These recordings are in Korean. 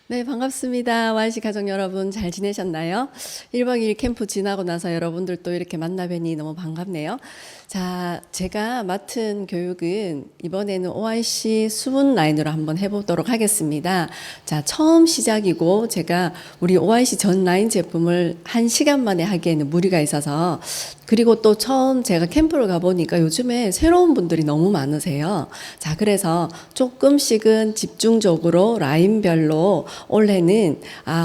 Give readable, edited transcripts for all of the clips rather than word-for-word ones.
네, 반갑습니다. YC 가족 여러분 잘 지내셨나요? 1박 2일 캠프 지나고 나서 여러분들 또 이렇게 만나 뵈니 너무 반갑네요. 자, 제가 맡은 교육은 이번에는 OIC 수분 라인으로 한번 해보도록 하겠습니다. 자, 처음 시작이고 제가 우리 OIC 전 라인 제품을 1시간 만에 하기에는 무리가 있어서, 그리고 또 처음 제가 캠프를 가보니까 요즘에 새로운 분들이 너무 많으세요. 자, 그래서 조금씩은 집중적으로 라인별로 올해는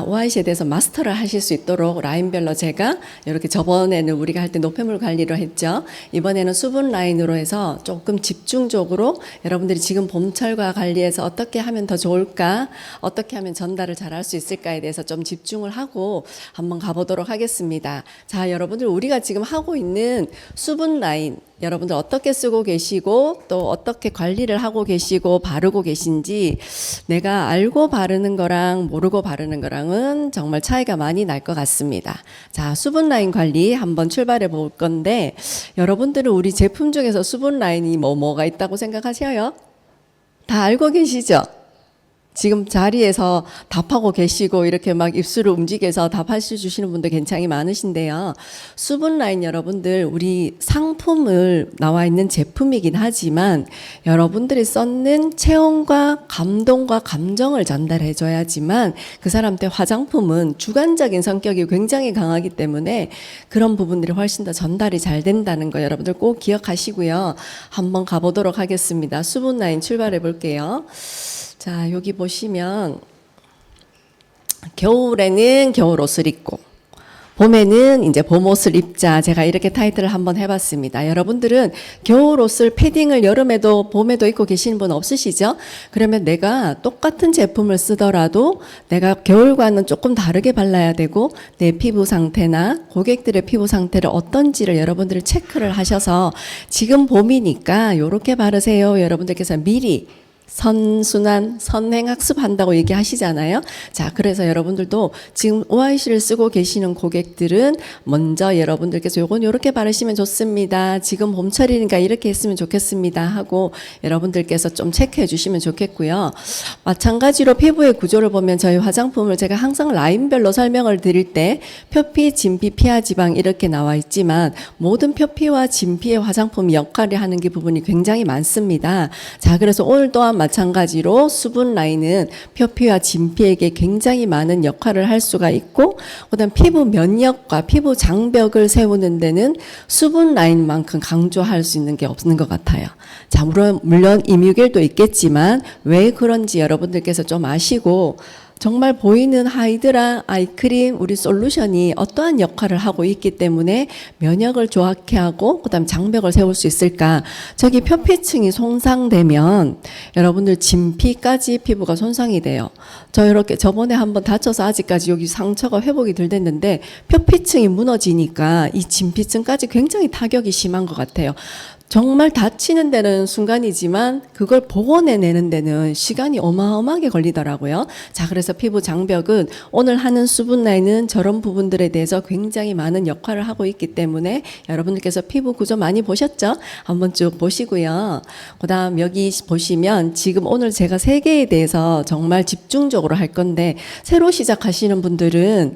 OIC에 대해서 마스터를 하실 수 있도록 라인별로 제가 이렇게, 저번에는 우리가 할 때 노폐물 관리로 했죠. 이번에는 수분 라인으로 해서 조금 집중적으로 여러분들이 지금 봄철과 관리해서 어떻게 하면 더 좋을까, 어떻게 하면 전달을 잘할 수 있을까에 대해서 좀 집중을 하고 한번 가보도록 하겠습니다. 자, 여러분들 우리가 지금 하고 있는 수분 라인, 여러분들 어떻게 쓰고 계시고 또 어떻게 관리를 하고 계시고 바르고 계신지, 내가 알고 바르는 거랑 모르고 바르는 거랑은 정말 차이가 많이 날 것 같습니다. 자, 수분 라인 관리 한번 출발해 볼 건데, 여러분들은 우리 제품 중에서 수분 라인이 뭐가 있다고 생각하셔요? 다 알고 계시죠? 지금 자리에서 답하고 계시고 이렇게 막 입술을 움직여서 답하시 주시는 분들 굉장히 많으신데요. 수분 라인, 여러분들 우리 상품을 나와 있는 제품이긴 하지만 여러분들이 썼는 체온과 감동과 감정을 전달해 줘야지만, 그 사람한테 화장품은 주관적인 성격이 굉장히 강하기 때문에 그런 부분들이 훨씬 더 전달이 잘 된다는 거 여러분들 꼭 기억하시고요. 한번 가보도록 하겠습니다. 수분 라인 출발해 볼게요. 자, 여기 보시면 겨울에는 겨울 옷을 입고 봄에는 이제 봄 옷을 입자, 제가 이렇게 타이틀을 한번 해봤습니다. 여러분들은 겨울 옷을 패딩을 여름에도 봄에도 입고 계시는 분 없으시죠? 그러면 내가 똑같은 제품을 쓰더라도 내가 겨울과는 조금 다르게 발라야 되고, 내 피부 상태나 고객들의 피부 상태를 어떤지를 여러분들이 체크를 하셔서, 지금 봄이니까 이렇게 바르세요, 여러분들께서 미리 선순환, 선행학습 한다고 얘기하시잖아요. 자, 그래서 여러분들도 지금 OIC를 쓰고 계시는 고객들은 먼저 여러분들께서 요건 요렇게 바르시면 좋습니다, 지금 봄철이니까 이렇게 했으면 좋겠습니다 하고 여러분들께서 좀 체크해 주시면 좋겠고요. 마찬가지로 피부의 구조를 보면 저희 화장품을 제가 항상 라인별로 설명을 드릴 때 표피, 진피, 피하, 지방 이렇게 나와 있지만, 모든 표피와 진피의 화장품 역할을 하는 게 부분이 굉장히 많습니다. 자, 그래서 오늘 또한 마찬가지로 수분 라인은 표피와 진피에게 굉장히 많은 역할을 할 수가 있고, 그다음 피부 면역과 피부 장벽을 세우는 데는 수분 라인만큼 강조할 수 있는 게 없는 것 같아요. 자, 물론 임유길도 있겠지만 왜 그런지 여러분들께서 좀 아시고, 정말 보이는 하이드라 아이크림 우리 솔루션이 어떠한 역할을 하고 있기 때문에 면역을 좋게 하고 그다음 장벽을 세울 수 있을까. 저기 표피층이 손상되면 여러분들 진피까지 피부가 손상이 돼요. 저 이렇게 저번에 한번 다쳐서 아직까지 여기 상처가 회복이 덜 됐는데, 표피층이 무너지니까 이 진피층까지 굉장히 타격이 심한 것 같아요. 정말 다치는 데는 순간이지만 그걸 복원해내는 데는 시간이 어마어마하게 걸리더라고요. 자, 그래서 피부 장벽은 오늘 하는 수분 라인은 저런 부분들에 대해서 굉장히 많은 역할을 하고 있기 때문에 여러분들께서 피부 구조 많이 보셨죠? 한번 쭉 보시고요. 그 다음 여기 보시면 지금 오늘 제가 3개에 대해서 정말 집중적으로 할 건데, 새로 시작하시는 분들은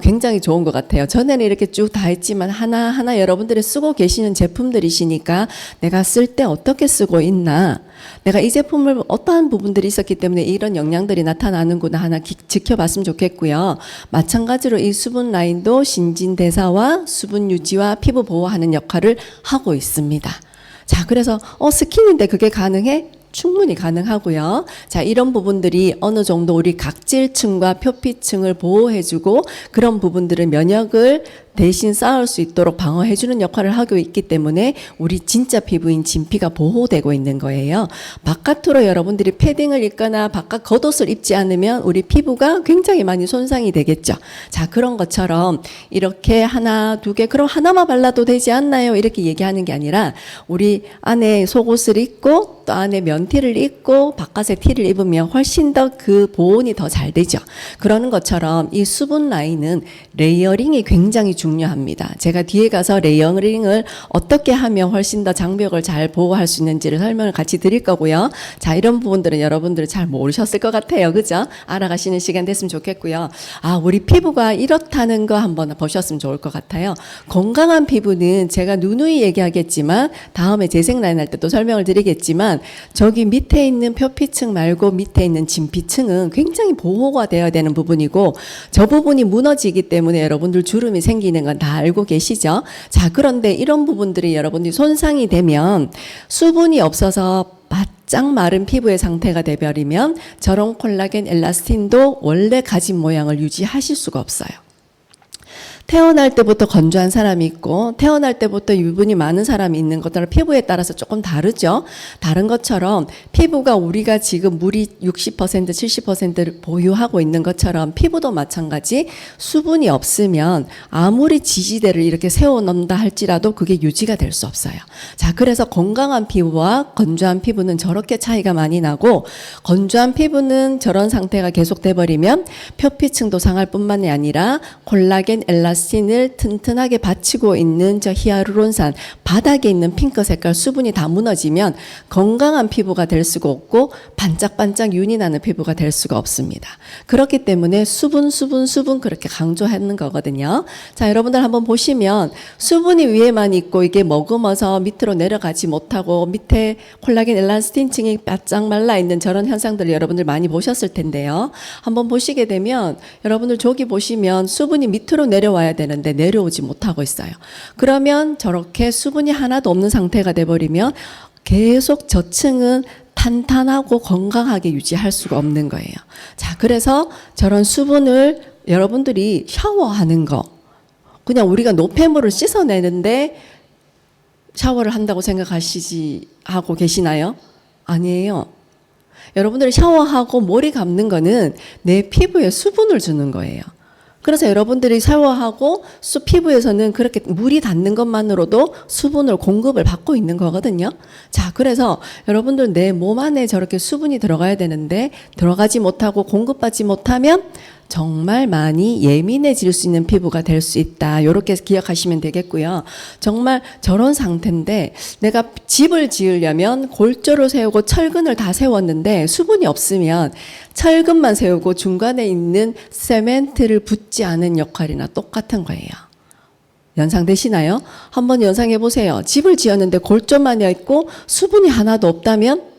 굉장히 좋은 것 같아요. 전에는 이렇게 쭉 다 했지만 하나하나 여러분들이 쓰고 계시는 제품들이시니까 내가 쓸 때 어떻게 쓰고 있나, 내가 이 제품을 어떠한 부분들이 있었기 때문에 이런 영향들이 나타나는구나 하나 지켜봤으면 좋겠고요. 마찬가지로 이 수분 라인도 신진대사와 수분 유지와 피부 보호하는 역할을 하고 있습니다. 자, 그래서 스킨인데 그게 가능해? 충분히 가능하고요. 자, 이런 부분들이 어느 정도 우리 각질층과 표피층을 보호해주고, 그런 부분들은 면역을 대신 쌓을 수 있도록 방어해주는 역할을 하고 있기 때문에 우리 진짜 피부인 진피가 보호되고 있는 거예요. 바깥으로 여러분들이 패딩을 입거나 바깥 겉옷을 입지 않으면 우리 피부가 굉장히 많이 손상이 되겠죠. 자, 그런 것처럼 이렇게 하나, 2개, 그럼 하나만 발라도 되지 않나요? 이렇게 얘기하는 게 아니라, 우리 안에 속옷을 입고 또 안에 면티를 입고 바깥에 티를 입으면 훨씬 더 그 보온이 더 잘 되죠. 그러는 것처럼 이 수분 라인은 레이어링이 굉장히 중요합니다. 제가 뒤에 가서 레이어링을 어떻게 하면 훨씬 더 장벽을 잘 보호할 수 있는지를 설명을 같이 드릴 거고요. 자, 이런 부분들은 여러분들이 잘 모르셨을 것 같아요. 그죠? 알아가시는 시간 됐으면 좋겠고요. 아, 우리 피부가 이렇다는 거 한번 보셨으면 좋을 것 같아요. 건강한 피부는 제가 누누이 얘기하겠지만 다음에 재생 라인 할 때 또 설명을 드리겠지만 저기 밑에 있는 표피층 말고 밑에 있는 진피층은 굉장히 보호가 되어야 되는 부분이고 저 부분이 무너지기 때문에 여러분들 주름이 생기는 건 다 알고 계시죠? 자, 그런데 이런 부분들이 여러분들이 손상이 되면 수분이 없어서 바짝 마른 피부의 상태가 돼버리면 저런 콜라겐 엘라스틴도 원래 가진 모양을 유지하실 수가 없어요. 태어날 때부터 건조한 사람이 있고 태어날 때부터 유분이 많은 사람이 있는 것들은 피부에 따라서 조금 다르죠. 다른 것처럼 피부가 우리가 지금 물이 60% 70%를 보유하고 있는 것처럼 피부도 마찬가지 수분이 없으면 아무리 지지대를 이렇게 세워놓는다 할지라도 그게 유지가 될 수 없어요. 자, 그래서 건강한 피부와 건조한 피부는 저렇게 차이가 많이 나고 건조한 피부는 저런 상태가 계속돼 버리면 표피층도 상할 뿐만이 아니라 콜라겐 엘라스틴을 튼튼하게 받치고 있는 저 히아루론산 바닥에 있는 핑크 색깔 수분이 다 무너지면 건강한 피부가 될 수가 없고 반짝반짝 윤이 나는 피부가 될 수가 없습니다. 그렇기 때문에 수분 그렇게 강조하는 거거든요. 자, 여러분들 한번 보시면 수분이 위에만 있고 이게 머금어서 밑으로 내려가지 못하고 밑에 콜라겐 엘라스틴층이 바짝 말라 있는 저런 현상들을 여러분들 많이 보셨을 텐데요. 한번 보시게 되면 여러분들 저기 보시면 수분이 밑으로 내려와야 되는데 내려오지 못하고 있어요. 그러면 저렇게 수분이 하나도 없는 상태가 돼버리면 계속 저층은 탄탄하고 건강하게 유지할 수가 없는 거예요. 자, 그래서 저런 수분을 여러분들이 샤워하는 거 그냥 우리가 노폐물을 씻어내는데 샤워를 한다고 생각하시지 하고 계시나요? 아니에요. 여러분들이 샤워하고 머리 감는 거는 내 피부에 수분을 주는 거예요. 그래서 여러분들이 샤워하고 피부에서는 그렇게 물이 닿는 것만으로도 수분을 공급을 받고 있는 거거든요. 자, 그래서 여러분들 내 몸 안에 저렇게 수분이 들어가야 되는데 들어가지 못하고 공급받지 못하면 정말 많이 예민해질 수 있는 피부가 될 수 있다. 이렇게 기억하시면 되겠고요. 정말 저런 상태인데 내가 집을 지으려면 골조를 세우고 철근을 다 세웠는데 수분이 없으면 철근만 세우고 중간에 있는 세멘트를 붓지 않은 역할이나 똑같은 거예요. 연상되시나요? 한번 연상해 보세요. 집을 지었는데 골조만 있고 수분이 하나도 없다면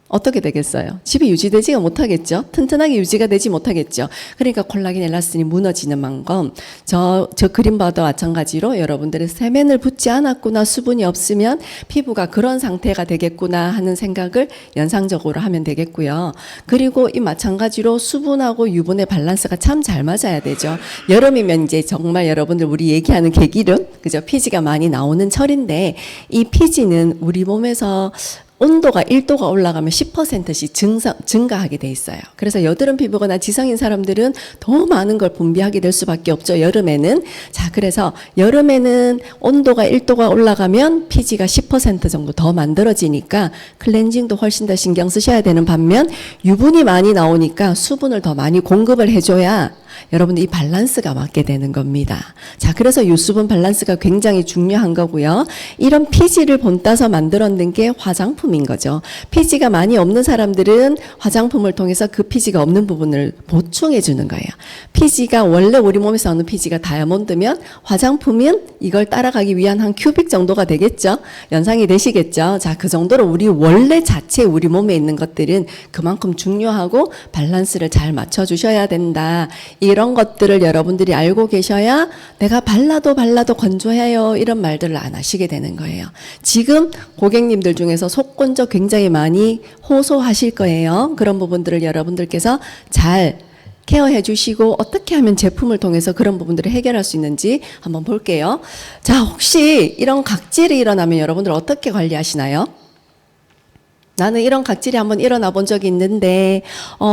어떻게 되겠어요? 집이 유지되지가 못하겠죠? 튼튼하게 유지가 되지 못하겠죠? 그러니까 콜라겐 엘라스틴이 무너지는 만큼 저 그림과도 마찬가지로 여러분들의 세면을 붓지 않았구나, 수분이 없으면 피부가 그런 상태가 되겠구나 하는 생각을 연상적으로 하면 되겠고요. 그리고 이 마찬가지로 수분하고 유분의 밸런스가 참 잘 맞아야 되죠. 여름이면 이제 정말 여러분들 우리 얘기하는 개기름, 그죠? 피지가 많이 나오는 철인데 이 피지는 우리 몸에서 온도가 1도가 올라가면 10%씩 증가하게 돼 있어요. 그래서 여드름 피부거나 지성인 사람들은 더 많은 걸 분비하게 될 수밖에 없죠. 여름에는. 자, 그래서 여름에는 온도가 1도가 올라가면 피지가 10% 정도 더 만들어지니까 클렌징도 훨씬 더 신경 쓰셔야 되는 반면 유분이 많이 나오니까 수분을 더 많이 공급을 해줘야 여러분들 이 밸런스가 맞게 되는 겁니다. 자, 그래서 유수분 밸런스가 굉장히 중요한 거고요. 이런 피지를 본따서 만들어낸 게 화장품인 거죠. 피지가 많이 없는 사람들은 화장품을 통해서 그 피지가 없는 부분을 보충해 주는 거예요. 피지가 원래 우리 몸에서 나오는 피지가 다이아몬드면 화장품은 이걸 따라가기 위한 한 큐빅 정도가 되겠죠. 연상이 되시겠죠. 자, 그 정도로 우리 원래 자체 우리 몸에 있는 것들은 그만큼 중요하고 밸런스를 잘 맞춰 주셔야 된다. 이런 것들을 여러분들이 알고 계셔야 내가 발라도 건조해요 이런 말들을 안 하시게 되는 거예요. 지금 고객님들 중에서 속건조 굉장히 많이 호소하실 거예요. 그런 부분들을 여러분들께서 잘 케어해 주시고 어떻게 하면 제품을 통해서 그런 부분들을 해결할 수 있는지 한번 볼게요. 자, 혹시 이런 각질이 일어나면 여러분들 어떻게 관리하시나요? 나는 이런 각질이 한번 일어나 본 적이 있는데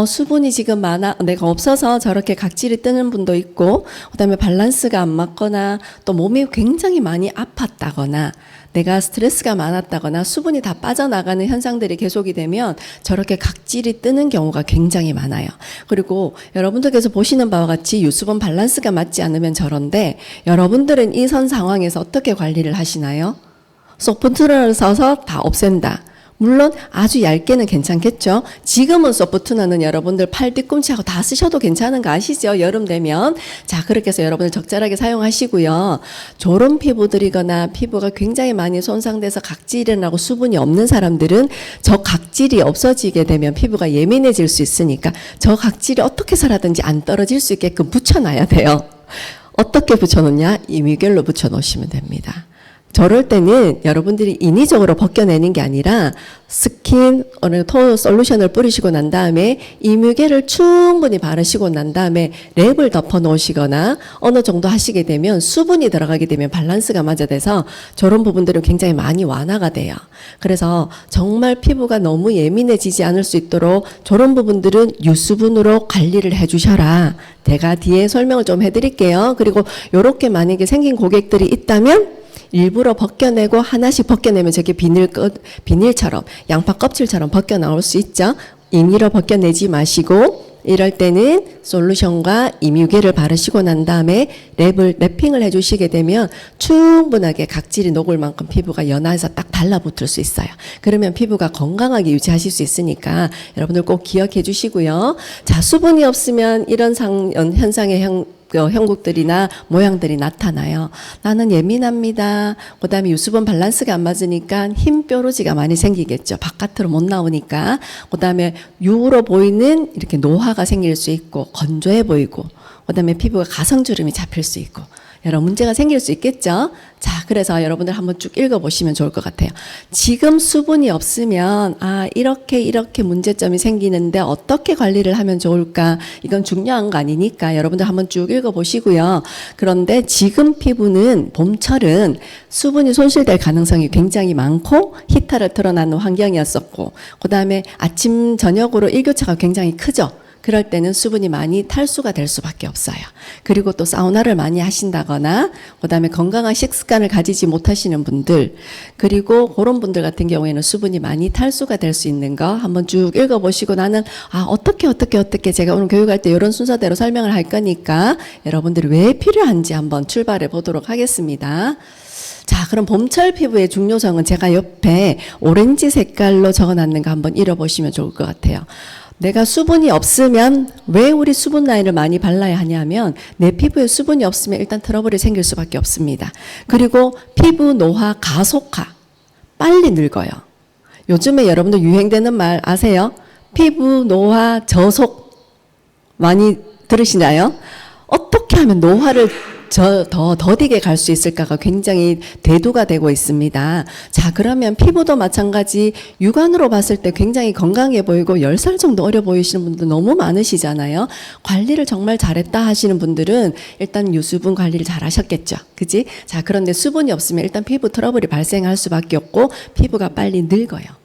수분이 지금 내가 없어서 저렇게 각질이 뜨는 분도 있고 그다음에 밸런스가 안 맞거나 또 몸이 굉장히 많이 아팠다거나 내가 스트레스가 많았다거나 수분이 다 빠져나가는 현상들이 계속이 되면 저렇게 각질이 뜨는 경우가 굉장히 많아요. 그리고 여러분들께서 보시는 바와 같이 유수분 밸런스가 맞지 않으면 저런데, 여러분들은 이 선 상황에서 어떻게 관리를 하시나요? 소프트너를 써서 다 없앤다. 물론 아주 얇게는 괜찮겠죠. 지금은 소프트너는 여러분들 팔 뒤꿈치하고 다 쓰셔도 괜찮은 거 아시죠? 여름 되면. 자, 그렇게 해서 여러분들 적절하게 사용하시고요. 저런 피부들이거나 피부가 굉장히 많이 손상돼서 각질이 나고 수분이 없는 사람들은 저 각질이 없어지게 되면 피부가 예민해질 수 있으니까 저 각질이 어떻게 해서라든지 안 떨어질 수 있게끔 붙여놔야 돼요. 어떻게 붙여놓냐? 이뮤겔로 붙여놓으시면 됩니다. 저럴 때는 여러분들이 인위적으로 벗겨내는 게 아니라 스킨 토너 솔루션을 뿌리시고 난 다음에 이뮤겔을 충분히 바르시고 난 다음에 랩을 덮어 놓으시거나 어느 정도 하시게 되면 수분이 들어가게 되면 밸런스가 맞아돼서 저런 부분들은 굉장히 많이 완화가 돼요. 그래서 정말 피부가 너무 예민해지지 않을 수 있도록 저런 부분들은 유수분으로 관리를 해주셔라. 제가 뒤에 설명을 좀 해드릴게요. 그리고 이렇게 만약에 생긴 고객들이 있다면 일부러 벗겨내고 하나씩 벗겨내면 저게 비닐처럼 양파 껍질처럼 벗겨 나올 수 있죠. 임의로 벗겨내지 마시고 이럴 때는 솔루션과 이뮤겔을 바르시고 난 다음에 랩핑을 해주시게 되면 충분하게 각질이 녹을 만큼 피부가 연화해서 딱 달라붙을 수 있어요. 그러면 피부가 건강하게 유지하실 수 있으니까 여러분들 꼭 기억해 주시고요. 자, 수분이 없으면 이런 현상의 형국들이나 모양들이 나타나요. 나는 예민합니다. 그 다음에 유수분 밸런스가 안 맞으니까 흰 뾰루지가 많이 생기겠죠. 바깥으로 못 나오니까. 그 다음에 유로 보이는 이렇게 노화가 생길 수 있고 건조해 보이고, 그 다음에 피부가 가성주름이 잡힐 수 있고 여러 문제가 생길 수 있겠죠. 자, 그래서 여러분들 한번 쭉 읽어보시면 좋을 것 같아요. 지금 수분이 없으면 이렇게 문제점이 생기는데 어떻게 관리를 하면 좋을까? 이건 중요한 거 아니니까 여러분들 한번 쭉 읽어보시고요. 그런데 지금 피부는 봄철은 수분이 손실될 가능성이 굉장히 많고 히터를 틀어놓는 환경이었었고, 그 다음에 아침 저녁으로 일교차가 굉장히 크죠. 그럴 때는 수분이 많이 탈수가 될 수밖에 없어요. 그리고 또 사우나를 많이 하신다거나 그다음에 건강한 식습관을 가지지 못하시는 분들, 그리고 그런 분들 같은 경우에는 수분이 많이 탈수가 될 수 있는 거 한번 쭉 읽어보시고, 나는 어떻게 제가 오늘 교육할 때 이런 순서대로 설명을 할 거니까 여러분들이 왜 필요한지 한번 출발해 보도록 하겠습니다. 자, 그럼 봄철 피부의 중요성은 제가 옆에 오렌지 색깔로 적어놨는 거 한번 읽어보시면 좋을 것 같아요. 내가 수분이 없으면 왜 우리 수분 라인을 많이 발라야 하냐면 내 피부에 수분이 없으면 일단 트러블이 생길 수밖에 없습니다. 그리고 피부 노화 가속화, 빨리 늙어요. 요즘에 여러분들 유행되는 말 아세요? 피부 노화 저속 많이 들으시나요? 어떻게 하면 노화를 더 더디게 갈 수 있을까가 굉장히 대두가 되고 있습니다. 자, 그러면 피부도 마찬가지. 육안으로 봤을 때 굉장히 건강해 보이고 10살 정도 어려 보이시는 분들 너무 많으시잖아요. 관리를 정말 잘했다 하시는 분들은 일단 유수분 관리를 잘 하셨겠죠. 그지? 자, 그런데 수분이 없으면 일단 피부 트러블이 발생할 수밖에 없고 피부가 빨리 늙어요.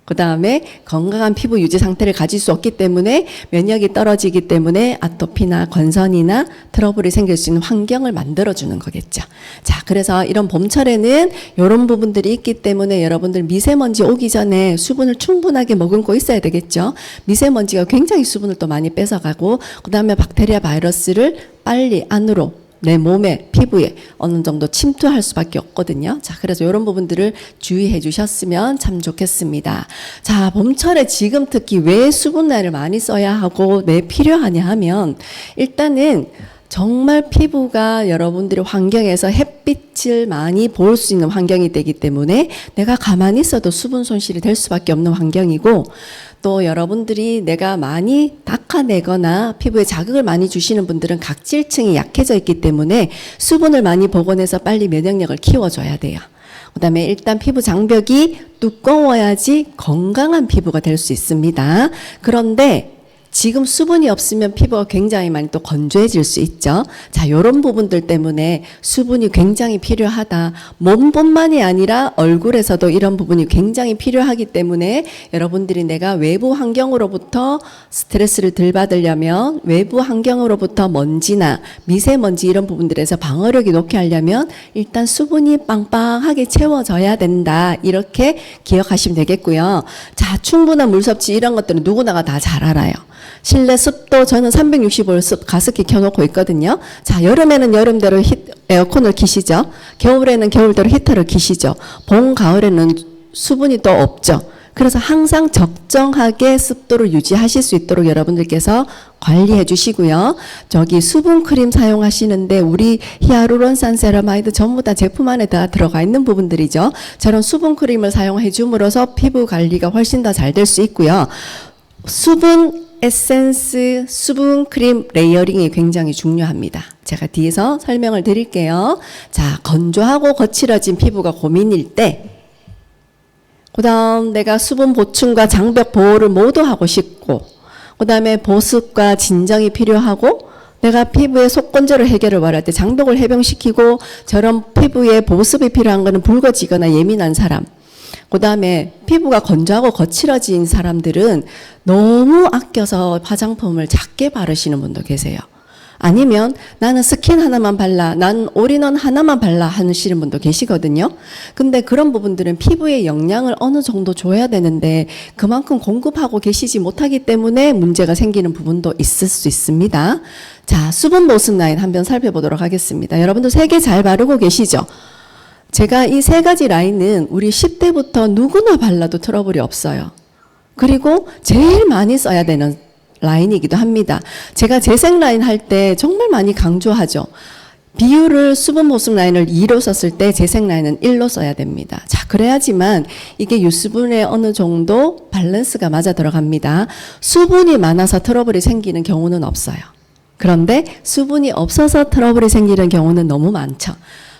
그 다음에 건강한 피부 유지 상태를 가질 수 없기 때문에 면역이 떨어지기 때문에 아토피나 건선이나 트러블이 생길 수 있는 환경을 만들어주는 거겠죠. 자, 그래서 이런 봄철에는 이런 부분들이 있기 때문에 여러분들 미세먼지 오기 전에 수분을 충분하게 머금고 있어야 되겠죠. 미세먼지가 굉장히 수분을 또 많이 뺏어가고, 그 다음에 박테리아 바이러스를 빨리 안으로 내 몸에, 피부에 어느 정도 침투할 수밖에 없거든요. 자, 그래서 이런 부분들을 주의해 주셨으면 참 좋겠습니다. 자, 봄철에 지금 특히 왜 수분 라인을 많이 써야 하고 왜 필요하냐 하면, 일단은 정말 피부가 여러분들의 환경에서 햇빛을 많이 볼 수 있는 환경이 되기 때문에 내가 가만히 있어도 수분 손실이 될 수밖에 없는 환경이고, 또 여러분들이 내가 많이 닦아내거나 피부에 자극을 많이 주시는 분들은 각질층이 약해져 있기 때문에 수분을 많이 복원해서 빨리 면역력을 키워줘야 돼요. 그 다음에 일단 피부 장벽이 두꺼워야지 건강한 피부가 될 수 있습니다. 그런데 지금 수분이 없으면 피부가 굉장히 많이 또 건조해질 수 있죠. 자, 요런 부분들 때문에 수분이 굉장히 필요하다. 몸뿐만이 아니라 얼굴에서도 이런 부분이 굉장히 필요하기 때문에 여러분들이 내가 외부 환경으로부터 스트레스를 덜 받으려면, 외부 환경으로부터 먼지나 미세먼지 이런 부분들에서 방어력이 높게 하려면 일단 수분이 빵빵하게 채워져야 된다. 이렇게 기억하시면 되겠고요. 자, 충분한 물 섭취 이런 것들은 누구나가 다 잘 알아요. 실내 습도 저는 365일 가습기 켜놓고 있거든요. 자, 여름에는 여름대로 에어컨을 키시죠. 겨울에는 겨울대로 히터를 키시죠. 봄, 가을에는 수분이 또 없죠. 그래서 항상 적정하게 습도를 유지하실 수 있도록 여러분들께서 관리해 주시고요. 저기 수분 크림 사용하시는데 우리 히아루론산 세라마이드 전부 다 제품 안에 다 들어가 있는 부분들이죠. 저런 수분 크림을 사용해 줌으로써 피부 관리가 훨씬 더 잘 될 수 있고요. 수분 에센스, 수분 크림 레이어링이 굉장히 중요합니다. 제가 뒤에서 설명을 드릴게요. 자, 건조하고 거칠어진 피부가 고민일 때, 그 다음 내가 수분 보충과 장벽 보호를 모두 하고 싶고, 그 다음에 보습과 진정이 필요하고, 내가 피부의 속건조를 해결을 원할 때 장벽을 해병시키고, 저런 피부에 보습이 필요한 거는 붉어지거나 예민한 사람, 그 다음에 피부가 건조하고 거칠어진 사람들은 너무 아껴서 화장품을 작게 바르시는 분도 계세요. 아니면 나는 스킨 하나만 발라, 난 올인원 하나만 발라 하시는 분도 계시거든요. 근데 그런 부분들은 피부에 영양을 어느 정도 줘야 되는데 그만큼 공급하고 계시지 못하기 때문에 문제가 생기는 부분도 있을 수 있습니다. 자, 수분 보습 라인 한번 살펴보도록 하겠습니다. 여러분들 3개 잘 바르고 계시죠? 제가 이 3가지 라인은 우리 10대부터 누구나 발라도 트러블이 없어요. 그리고 제일 많이 써야 되는 라인이기도 합니다. 제가 재생 라인 할 때 정말 많이 강조하죠. 비율을 수분 보습 라인을 2로 썼을 때 재생 라인은 1로 써야 됩니다. 자, 그래야지만 이게 유수분에 어느 정도 밸런스가 맞아 들어갑니다. 수분이 많아서 트러블이 생기는 경우는 없어요. 그런데 수분이 없어서 트러블이 생기는 경우는 너무 많죠.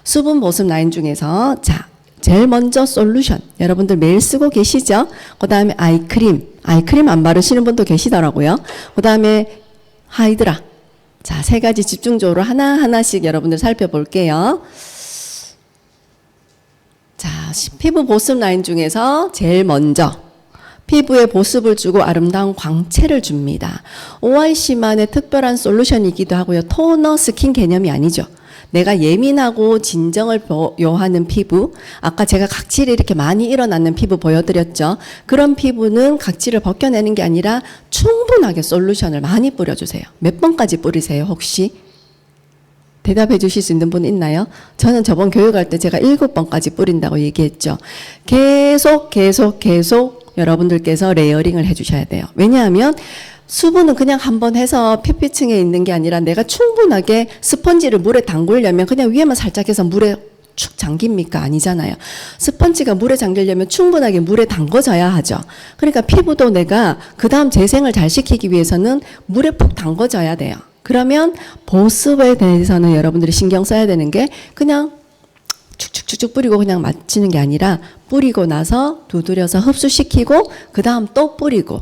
수분 보습 라인 중에서 자, 제일 먼저 솔루션 여러분들 매일 쓰고 계시죠? 그 다음에 아이크림 안 바르시는 분도 계시더라고요. 그 다음에 하이드라. 자, 3가지 집중적으로 하나하나씩 여러분들 살펴볼게요. 자, 피부 보습 라인 중에서 제일 먼저 피부에 보습을 주고 아름다운 광채를 줍니다. OIC만의 특별한 솔루션이기도 하고요. 토너 스킨 개념이 아니죠. 내가 예민하고 진정을 요하는 피부, 아까 제가 각질이 이렇게 많이 일어나는 피부 보여드렸죠. 그런 피부는 각질을 벗겨내는 게 아니라 충분하게 솔루션을 많이 뿌려주세요. 몇 번까지 뿌리세요, 혹시? 대답해 주실 수 있는 분 있나요? 저는 저번 교육할 때 제가 7번까지 뿌린다고 얘기했죠. 계속 여러분들께서 레이어링을 해주셔야 돼요. 왜냐하면 수분은 그냥 한번 해서 표피층에 있는 게 아니라 내가 충분하게 스펀지를 물에 담그려면 그냥 위에만 살짝 해서 물에 축 잠깁니까? 아니잖아요. 스펀지가 물에 잠기려면 충분하게 물에 담궈져야 하죠. 그러니까 피부도 내가 그 다음 재생을 잘 시키기 위해서는 물에 푹 담궈져야 돼요. 그러면 보습에 대해서는 여러분들이 신경 써야 되는 게 그냥 축축축축 뿌리고 그냥 마치는 게 아니라 뿌리고 나서 두드려서 흡수시키고 그 다음 또 뿌리고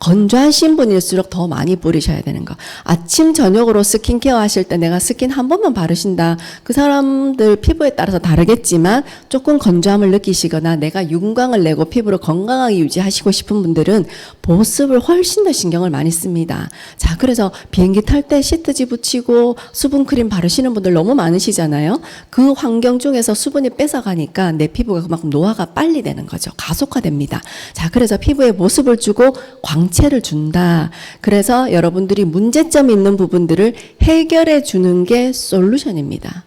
건조한 신분일수록 더 많이 뿌리셔야 되는 거. 아침 저녁으로 스킨케어 하실 때 내가 스킨 한 번만 바르신다. 그 사람들 피부에 따라서 다르겠지만 조금 건조함을 느끼시거나 내가 윤광을 내고 피부를 건강하게 유지하시고 싶은 분들은 보습을 훨씬 더 신경을 많이 씁니다. 자, 그래서 비행기 탈 때 시트지 붙이고 수분크림 바르시는 분들 너무 많으시잖아요. 그 환경 중에서 수분이 뺏어가니까 내 피부가 그만큼 노화가 빨리 되는 거죠. 가속화됩니다. 자, 그래서 피부에 보습을 주고 광채를 준다. 그래서 여러분들이 문제점이 있는 부분들을 해결해 주는 게 솔루션입니다.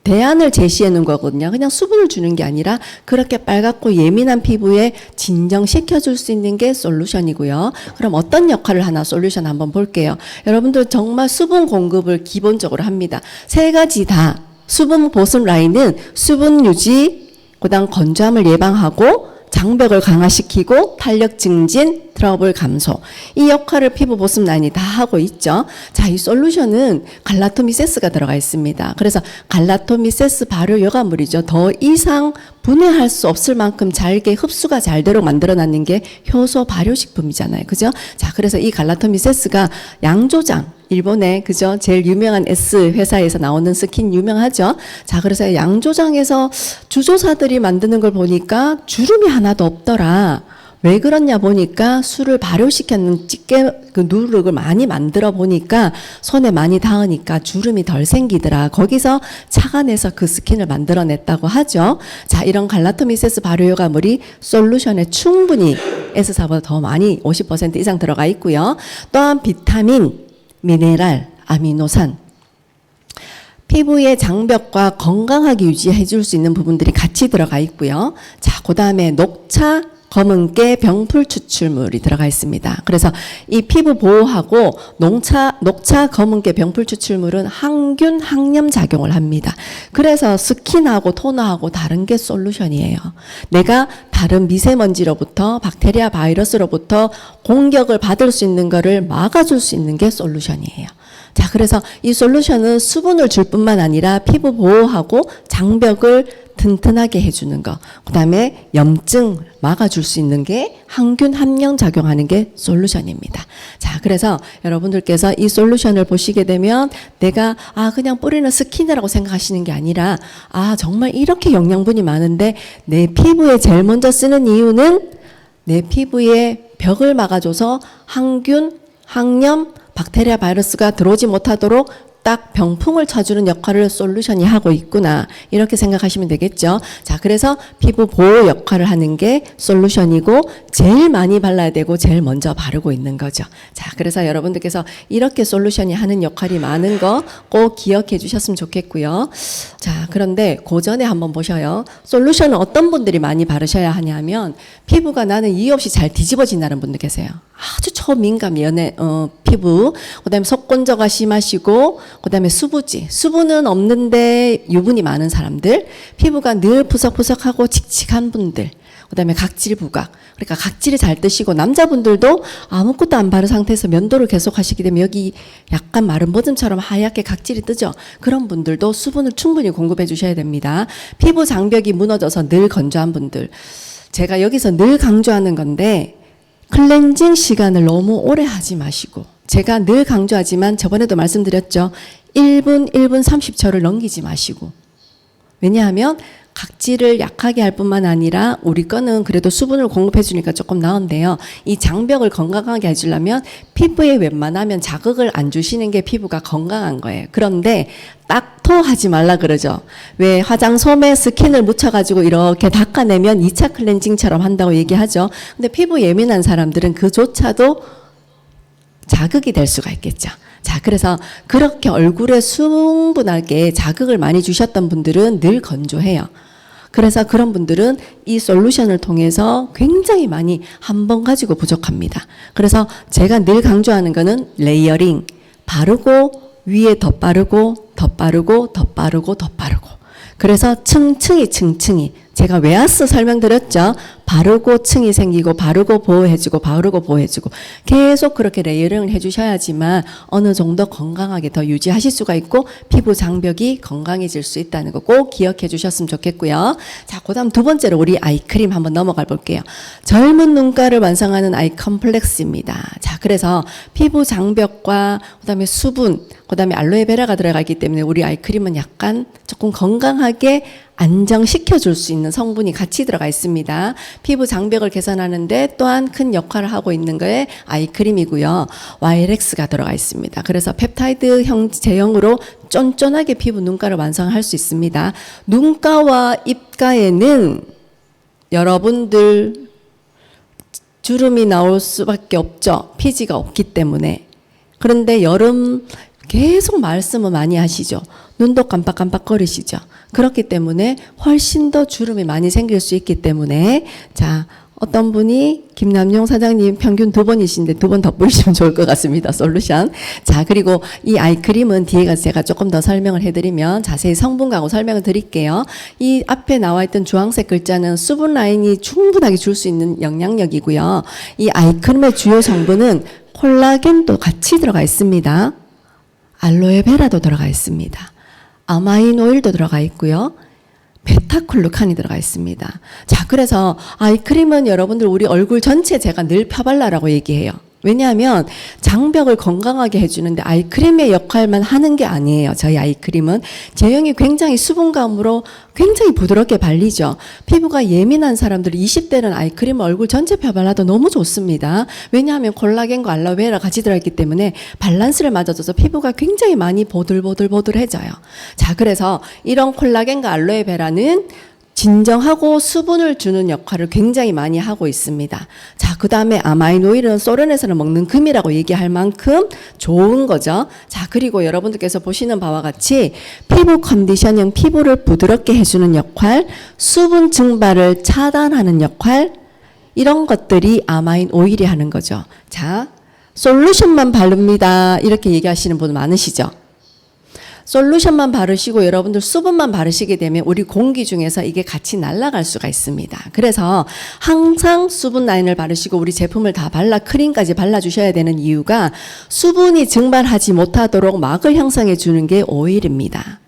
대안을 제시해 놓은 거거든요. 그냥 수분을 주는 게 아니라 그렇게 빨갛고 예민한 피부에 진정시켜 줄 수 있는 게 솔루션이고요. 그럼 어떤 역할을 하나 솔루션 한번 볼게요. 여러분들 정말 수분 공급을 기본적으로 합니다. 3가지 다 수분 보습 라인은 수분 유지, 그다음 건조함을 예방하고 장벽을 강화시키고 탄력 증진, 트러블 감소. 이 역할을 피부 보습 라인이 다 하고 있죠. 자, 이 솔루션은 갈라토미세스가 들어가 있습니다. 그래서 갈라토미세스 발효 여과물이죠. 더 이상 분해할 수 없을 만큼 잘게 흡수가 잘 되도록 만들어놨는 게 효소 발효식품이잖아요. 그죠? 자, 그래서 이 갈라토미세스가 양조장, 일본의 그죠? 제일 유명한 S 회사에서 나오는 스킨 유명하죠? 자, 그래서 양조장에서 주조사들이 만드는 걸 보니까 주름이 하나도 없더라. 왜 그렇냐 보니까 술을 발효시켰는 집게 그 누룩을 많이 만들어 보니까 손에 많이 닿으니까 주름이 덜 생기더라. 거기서 착안해서 그 스킨을 만들어냈다고 하죠. 자, 이런 갈라토미세스 발효 요가물이 솔루션에 충분히 S사보다 더 많이 50% 이상 들어가 있고요. 또한 비타민, 미네랄, 아미노산, 피부의 장벽과 건강하게 유지해 줄 수 있는 부분들이 같이 들어가 있고요. 자, 그 다음에 녹차, 검은깨, 병풀 추출물이 들어가 있습니다. 그래서 이 피부 보호하고 녹차, 검은깨, 병풀 추출물은 항균, 항염 작용을 합니다. 그래서 스킨하고 토너하고 다른 게 솔루션이에요. 내가 다른 미세먼지로부터 박테리아 바이러스로부터 공격을 받을 수 있는 거를 막아줄 수 있는 게 솔루션이에요. 자, 그래서 이 솔루션은 수분을 줄 뿐만 아니라 피부 보호하고 장벽을 튼튼하게 해주는 거, 그 다음에 염증 막아줄 수 있는 게 항균 함량 작용하는 게 솔루션입니다. 자, 그래서 여러분들께서 이 솔루션을 보시게 되면 내가 그냥 뿌리는 스킨이라고 생각하시는 게 아니라 정말 이렇게 영양분이 많은데 내 피부에 제일 먼저 쓰는 이유는 내 피부에 벽을 막아줘서 항균, 항염, 박테리아 바이러스가 들어오지 못하도록 딱 병풍을 쳐주는 역할을 솔루션이 하고 있구나, 이렇게 생각하시면 되겠죠. 자, 그래서 피부 보호 역할을 하는 게 솔루션이고 제일 많이 발라야 되고 제일 먼저 바르고 있는 거죠. 자, 그래서 여러분들께서 이렇게 솔루션이 하는 역할이 많은 거 꼭 기억해 주셨으면 좋겠고요. 자, 그런데 그 전에 한번 보셔요. 솔루션은 어떤 분들이 많이 바르셔야 하냐면 피부가 나는 이유 없이 잘 뒤집어진다는 분들 계세요. 아주 초민감 연해 피부, 그다음에 속건조가 심하시고, 그다음에 수분은 없는데 유분이 많은 사람들, 피부가 늘 푸석푸석하고 칙칙한 분들, 그다음에 각질 부각, 그러니까 각질이 잘 뜨시고, 남자분들도 아무것도 안 바른 상태에서 면도를 계속 하시게 되면 여기 약간 마른 버듬처럼 하얗게 각질이 뜨죠. 그런 분들도 수분을 충분히 공급해 주셔야 됩니다. 피부 장벽이 무너져서 늘 건조한 분들, 제가 여기서 늘 강조하는 건데 클렌징 시간을 너무 오래 하지 마시고, 제가 늘 강조하지만 저번에도 말씀드렸죠. 1분 30초를 넘기지 마시고. 왜냐하면 각질을 약하게 할 뿐만 아니라 우리 거는 그래도 수분을 공급해 주니까 조금 나은데요. 이 장벽을 건강하게 해주려면 피부에 웬만하면 자극을 안 주시는 게 피부가 건강한 거예요. 그런데 딱토하지 말라 그러죠. 왜 화장솜에 스킨을 묻혀가지고 이렇게 닦아내면 2차 클렌징처럼 한다고 얘기하죠. 근데 피부 예민한 사람들은 그조차도 자극이 될 수가 있겠죠. 자, 그래서 그렇게 얼굴에 충분하게 자극을 많이 주셨던 분들은 늘 건조해요. 그래서 그런 분들은 이 솔루션을 통해서 굉장히 많이 한 번 가지고 부족합니다. 그래서 제가 늘 강조하는 거는 레이어링, 바르고 위에 더 바르고 더 바르고 더 바르고 더 바르고, 그래서 층층이 제가 웨하스 설명드렸죠. 바르고 층이 생기고 바르고 보호해주고 바르고 보호해주고 계속 그렇게 레이어링을 해주셔야지만 어느 정도 건강하게 더 유지하실 수가 있고 피부 장벽이 건강해질 수 있다는 거 꼭 기억해 주셨으면 좋겠고요. 자, 그 다음 두 번째로 우리 아이크림 한번 넘어가 볼게요. 젊은 눈가를 완성하는 아이 컴플렉스입니다. 자, 그래서 피부 장벽과 그 다음에 수분, 그 다음에 알로에베라가 들어가 있기 때문에 우리 아이크림은 약간 조금 건강하게 안정시켜 줄 수 있는 성분이 같이 들어가 있습니다. 피부 장벽을 개선하는데 또한 큰 역할을 하고 있는 거에 아이크림이고요. YLX가 들어가 있습니다. 그래서 펩타이드 제형으로 쫀쫀하게 피부 눈가를 완성할 수 있습니다. 눈가와 입가에는 여러분들 주름이 나올 수밖에 없죠. 피지가 없기 때문에. 그런데 여름 계속 말씀을 많이 하시죠. 눈도 깜빡깜빡거리시죠. 그렇기 때문에 훨씬 더 주름이 많이 생길 수 있기 때문에, 자, 어떤 분이 김남용 사장님 평균 2번이신데 2번 더 뿌리시면 좋을 것 같습니다. 솔루션. 자, 그리고 이 아이크림은 뒤에 가서 제가 조금 더 설명을 해드리면 자세히 성분하고 설명을 드릴게요. 이 앞에 나와 있던 주황색 글자는 수분 라인이 충분하게 줄 수 있는 영향력이고요. 이 아이크림의 주요 성분은 콜라겐도 같이 들어가 있습니다. 알로에베라도 들어가 있습니다. 아마인 오일도 들어가 있고요. 베타글루칸이 들어가 있습니다. 자, 그래서 아이크림은 여러분들 우리 얼굴 전체 제가 늘 펴발라라고 얘기해요. 왜냐하면 장벽을 건강하게 해주는데 아이크림의 역할만 하는 게 아니에요. 저희 아이크림은 제형이 굉장히 수분감으로 굉장히 부드럽게 발리죠. 피부가 예민한 사람들 20대는 아이크림 얼굴 전체 펴발라도 너무 좋습니다. 왜냐하면 콜라겐과 알로에베라 같이 들어있기 때문에 밸런스를 맞아줘서 피부가 굉장히 많이 보들보들보들해져요. 자, 그래서 이런 콜라겐과 알로에베라는 진정하고 수분을 주는 역할을 굉장히 많이 하고 있습니다. 자, 그 다음에 아마인 오일은 소련에서는 먹는 금이라고 얘기할 만큼 좋은 거죠. 자, 그리고 여러분들께서 보시는 바와 같이 피부 컨디셔닝, 피부를 부드럽게 해주는 역할, 수분 증발을 차단하는 역할, 이런 것들이 아마인 오일이 하는 거죠. 자, 솔루션만 바릅니다. 이렇게 얘기하시는 분 많으시죠? 솔루션만 바르시고 여러분들 수분만 바르시게 되면 우리 공기 중에서 이게 같이 날아갈 수가 있습니다. 그래서 항상 수분 라인을 바르시고 우리 제품을 다 크림까지 발라주셔야 되는 이유가 수분이 증발하지 못하도록 막을 형성해 주는 게 오일입니다.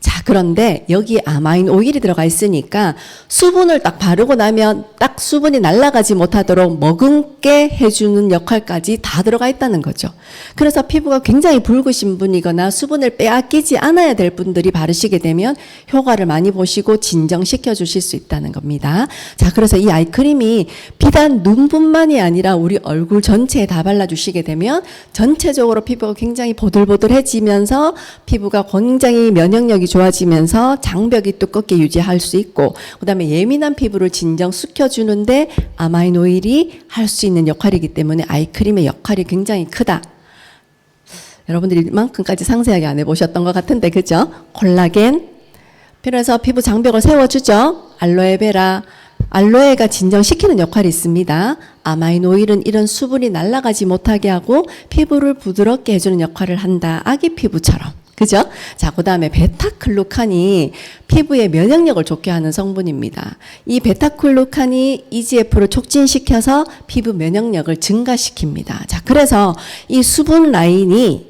자, 그런데 여기에 아마인 오일이 들어가 있으니까 수분을 딱 바르고 나면 딱 수분이 날아가지 못하도록 머금게 해주는 역할까지 다 들어가 있다는 거죠. 그래서 피부가 굉장히 붉으신 분이거나 수분을 빼앗기지 않아야 될 분들이 바르시게 되면 효과를 많이 보시고 진정시켜 주실 수 있다는 겁니다. 자, 그래서 이 아이크림이 비단 눈뿐만이 아니라 우리 얼굴 전체에 다 발라주시게 되면 전체적으로 피부가 굉장히 보들보들해지면서 피부가 굉장히 면역력이 좋아지면서 장벽이 두껍게 유지할 수 있고 그다음에 예민한 피부를 진정 숙여주는데 아마인 오일이 할 수 있는 역할이기 때문에 아이크림의 역할이 굉장히 크다. 여러분들이 이만큼까지 상세하게 안 해보셨던 것 같은데 그죠? 콜라겐 필요해서 피부 장벽을 세워주죠. 알로에베라 알로에가 진정시키는 역할이 있습니다. 아마인 오일은 이런 수분이 날아가지 못하게 하고 피부를 부드럽게 해주는 역할을 한다. 아기 피부처럼. 그죠? 자, 그 다음에 베타글루칸이 피부의 면역력을 좋게 하는 성분입니다. 이 베타글루칸이 EGF를 촉진시켜서 피부 면역력을 증가시킵니다. 자, 그래서 이 수분 라인이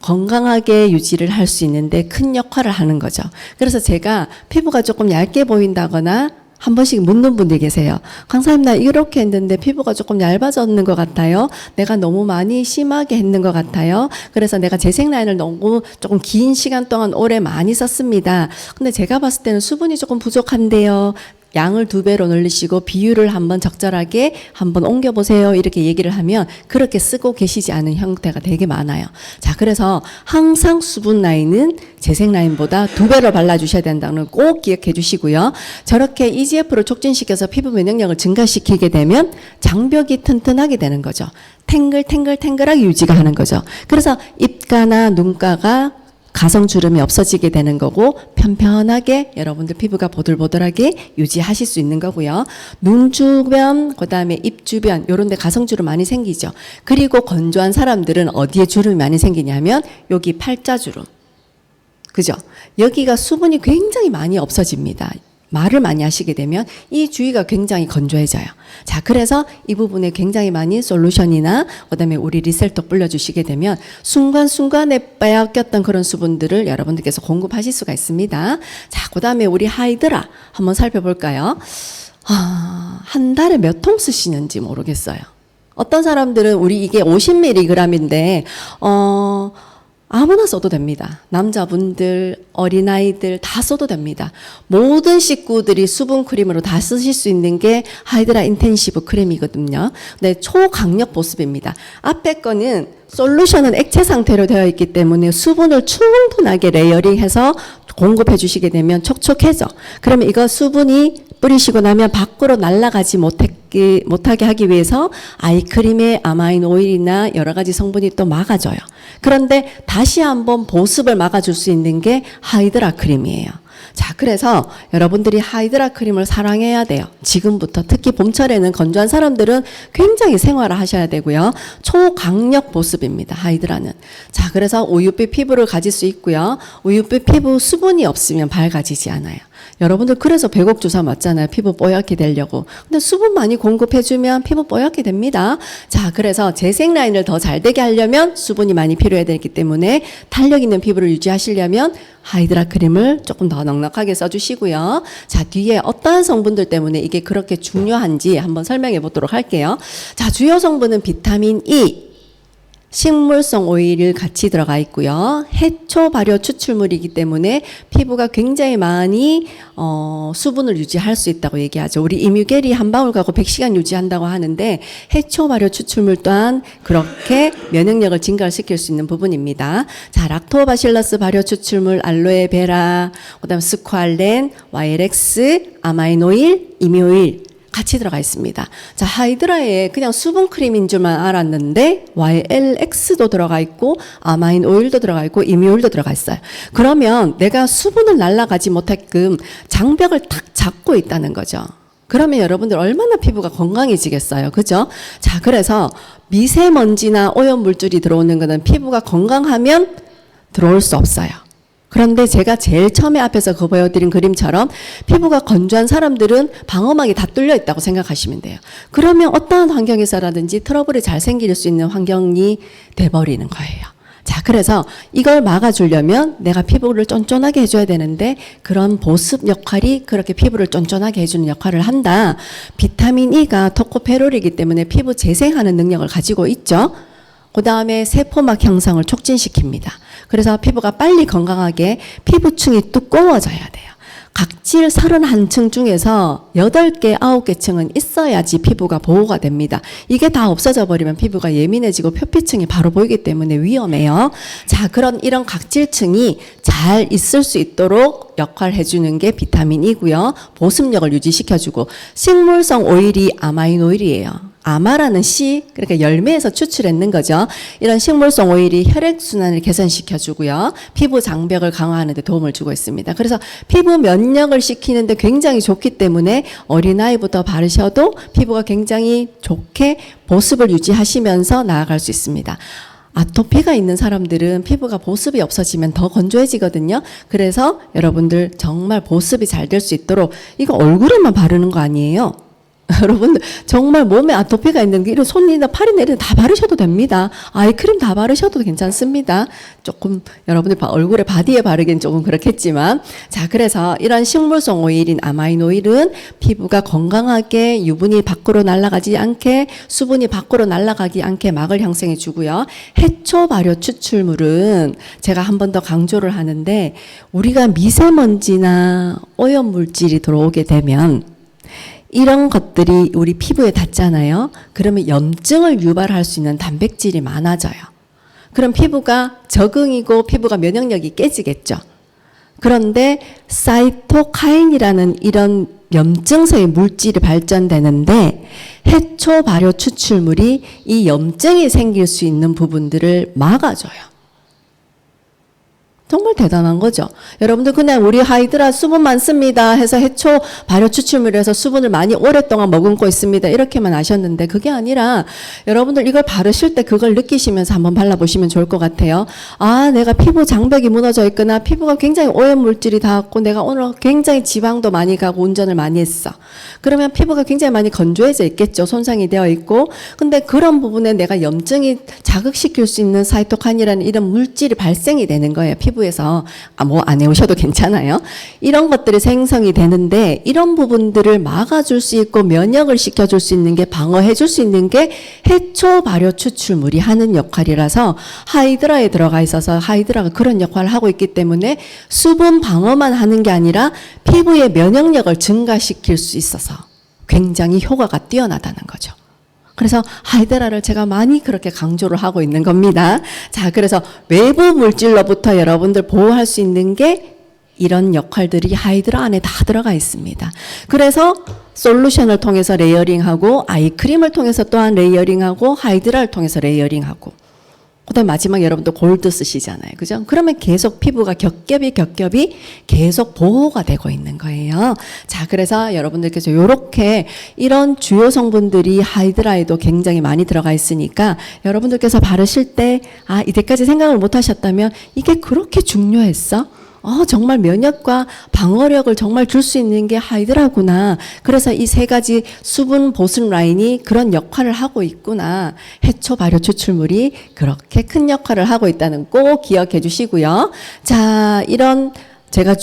건강하게 유지를 할 수 있는데 큰 역할을 하는 거죠. 그래서 제가 피부가 조금 얇게 보인다거나 한 번씩 묻는 분들이 계세요. 강사님, 나 이렇게 했는데 피부가 조금 얇아졌는 것 같아요. 내가 너무 많이 심하게 했는 것 같아요. 그래서 내가 재생 라인을 너무 조금 긴 시간 동안 오래 많이 썼습니다. 근데 제가 봤을 때는 수분이 조금 부족한데요. 양을 2배로 늘리시고 비율을 한번 적절하게 한번 옮겨보세요. 이렇게 얘기를 하면 그렇게 쓰고 계시지 않은 형태가 되게 많아요. 자, 그래서 항상 수분 라인은 재생 라인보다 2배로 발라주셔야 된다는 걸 꼭 기억해 주시고요. 저렇게 EGF를 촉진시켜서 피부 면역력을 증가시키게 되면 장벽이 튼튼하게 되는 거죠. 탱글탱글탱글하게 유지가 하는 거죠. 그래서 입가나 눈가가 가성주름이 없어지게 되는 거고 편편하게 여러분들 피부가 보들보들하게 유지하실 수 있는 거고요. 눈 주변, 그다음에 입 주변 이런 데 가성주름 많이 생기죠. 그리고 건조한 사람들은 어디에 주름이 많이 생기냐면 여기 팔자주름. 그죠? 여기가 수분이 굉장히 많이 없어집니다. 말을 많이 하시게 되면 이 주위가 굉장히 건조해져요. 자, 그래서 이 부분에 굉장히 많이 솔루션이나 그다음에 우리 리셀토 뿌려주시게 되면 순간순간에 빼앗겼던 그런 수분들을 여러분들께서 공급하실 수가 있습니다. 자, 그다음에 우리 하이드라 한번 살펴볼까요? 한 달에 몇 통 쓰시는지 모르겠어요. 어떤 사람들은 우리 이게 50mg인데 아무나 써도 됩니다. 남자분들, 어린아이들 다 써도 됩니다. 모든 식구들이 수분 크림으로 다 쓰실 수 있는 게 하이드라 인텐시브 크림이거든요. 네, 초강력 보습입니다. 앞에 거는 솔루션은 액체 상태로 되어 있기 때문에 수분을 충분하게 레이어링해서 공급해 주시게 되면 촉촉해져. 그러면 이거 수분이 뿌리시고 나면 밖으로 날아가지 못하게 하기 위해서 아이크림의 아마인 오일이나 여러 가지 성분이 또 막아줘요. 그런데 다시 한번 보습을 막아줄 수 있는 게 하이드라 크림이에요. 자, 그래서 여러분들이 하이드라 크림을 사랑해야 돼요. 지금부터 특히 봄철에는 건조한 사람들은 굉장히 생활을 하셔야 되고요. 초강력 보습입니다. 하이드라는. 자, 그래서 우유빛 피부를 가질 수 있고요. 우유빛 피부 수분이 없으면 밝아지지 않아요. 여러분들 그래서 백옥 주사 맞잖아요. 피부 뽀얗게 되려고. 근데 수분 많이 공급해주면 피부 뽀얗게 됩니다. 자, 그래서 재생 라인을 더 잘 되게 하려면 수분이 많이 필요해야 되기 때문에 탄력 있는 피부를 유지하시려면 하이드라 크림을 조금 더 넉넉하게 써주시고요. 자, 뒤에 어떠한 성분들 때문에 이게 그렇게 중요한지 한번 설명해 보도록 할게요. 자, 주요 성분은 비타민 E, 식물성 오일이 같이 들어가 있고요. 해초 발효 추출물이기 때문에 피부가 굉장히 많이 수분을 유지할 수 있다고 얘기하죠. 우리 이뮤겔이 한 방울 가고 100시간 유지한다고 하는데 해초 발효 추출물 또한 그렇게 면역력을 증가시킬 수 있는 부분입니다. 자, 락토바실러스 발효 추출물, 알로에베라, 그다음 스쿠알렌, YLX, 아마이노일, 이뮤오일 같이 들어가 있습니다. 자, 하이드라에 그냥 수분 크림인 줄만 알았는데 YLX도 들어가 있고 아마인 오일도 들어가 있고 이뮤오일도 들어가 있어요. 그러면 내가 수분을 날아가지 못하게끔 장벽을 탁 잡고 있다는 거죠. 그러면 여러분들 얼마나 피부가 건강해지겠어요. 그죠? 자, 그래서 미세먼지나 오염 물질이 들어오는 거는 피부가 건강하면 들어올 수 없어요. 그런데 제가 제일 처음에 앞에서 보여드린 그림처럼 피부가 건조한 사람들은 방어막이 다 뚫려 있다고 생각하시면 돼요. 그러면 어떠한 환경에서라든지 트러블이 잘 생길 수 있는 환경이 돼버리는 거예요. 자, 그래서 이걸 막아주려면 내가 피부를 쫀쫀하게 해줘야 되는데 그런 보습 역할이 그렇게 피부를 쫀쫀하게 해주는 역할을 한다. 비타민 E가 토코페롤이기 때문에 피부 재생하는 능력을 가지고 있죠. 그 다음에 세포막 형성을 촉진시킵니다. 그래서 피부가 빨리 건강하게 피부층이 두꺼워져야 돼요. 각질 31층 중에서 8개, 9개 층은 있어야지 피부가 보호가 됩니다. 이게 다 없어져 버리면 피부가 예민해지고 표피층이 바로 보이기 때문에 위험해요. 자, 이런 각질층이 잘 있을 수 있도록 역할을 해주는 게 비타민이고요. 보습력을 유지시켜주고 식물성 오일이 아마인 오일이에요. 아마라는 씨, 그러니까 열매에서 추출했는 거죠. 이런 식물성 오일이 혈액순환을 개선시켜주고요. 피부 장벽을 강화하는 데 도움을 주고 있습니다. 그래서 피부 면역을 시키는 데 굉장히 좋기 때문에 어린아이부터 바르셔도 피부가 굉장히 좋게 보습을 유지하시면서 나아갈 수 있습니다. 아토피가 있는 사람들은 피부가 보습이 없어지면 더 건조해지거든요. 그래서 여러분들 정말 보습이 잘 될 수 있도록 이거 얼굴에만 바르는 거 아니에요. 여러분들 정말 몸에 아토피가 있는 게 이런 손이나 팔이 내리는 다 바르셔도 됩니다. 아이크림 다 바르셔도 괜찮습니다. 조금 여러분들 얼굴에 바디에 바르기는 조금 그렇겠지만, 자, 그래서 이런 식물성 오일인 아마인 오일은 피부가 건강하게 유분이 밖으로 날아가지 않게 수분이 밖으로 날아가지 않게 막을 형성해 주고요. 해초 발효 추출물은 제가 한 번 더 강조를 하는데 우리가 미세먼지나 오염 물질이 들어오게 되면 이런 것들이 우리 피부에 닿잖아요. 그러면 염증을 유발할 수 있는 단백질이 많아져요. 그럼 피부가 적응이고 피부가 면역력이 깨지겠죠. 그런데 사이토카인이라는 이런 염증성의 물질이 발전되는데 해초 발효 추출물이 이 염증이 생길 수 있는 부분들을 막아줘요. 정말 대단한 거죠. 여러분들 그냥 우리 하이드라 수분 많습니다 해서 해초 발효 추출물에서 수분을 많이 오랫동안 머금고 있습니다 이렇게만 아셨는데 그게 아니라 여러분들 이걸 바르실 때 그걸 느끼시면서 한번 발라보시면 좋을 것 같아요. 아, 내가 피부 장벽이 무너져 있거나 피부가 굉장히 오염 물질이 닿았고 내가 오늘 굉장히 지방도 많이 가고 운전을 많이 했어. 그러면 피부가 굉장히 많이 건조해져 있겠죠. 손상이 되어 있고. 근데 그런 부분에 내가 염증이 자극시킬 수 있는 사이토카인이라는 이런 물질이 발생이 되는 거예요. 피부에서. 뭐 안 해오셔도 괜찮아요. 이런 것들이 생성이 되는데 이런 부분들을 막아줄 수 있고 면역을 시켜줄 수 있는 게 방어해줄 수 있는 게 해초 발효 추출물이 하는 역할이라서 하이드라에 들어가 있어서 하이드라가 그런 역할을 하고 있기 때문에 수분 방어만 하는 게 아니라 피부의 면역력을 증가시킬 수 있어서 굉장히 효과가 뛰어나다는 거죠. 그래서 하이드라를 제가 많이 그렇게 강조를 하고 있는 겁니다. 자, 그래서 외부 물질로부터 여러분들 보호할 수 있는 게 이런 역할들이 하이드라 안에 다 들어가 있습니다. 그래서 솔루션을 통해서 레이어링하고 아이크림을 통해서 또한 레이어링하고 하이드라를 통해서 레이어링하고 그다음 마지막 여러분도 골드 쓰시잖아요. 그죠? 그러면 계속 피부가 겹겹이 계속 보호가 되고 있는 거예요. 자, 그래서 여러분들께서 요렇게 이런 주요 성분들이 하이드라에도 굉장히 많이 들어가 있으니까 여러분들께서 바르실 때 이때까지 생각을 못 하셨다면 이게 그렇게 중요했어? 정말 면역과 방어력을 정말 줄 수 있는 게 하이드라구나. 그래서 이 세 가지 수분 보습 라인이 그런 역할을 하고 있구나. 해초 발효 추출물이 그렇게 큰 역할을 하고 있다는 꼭 기억해 주시고요. 자, 이런 제가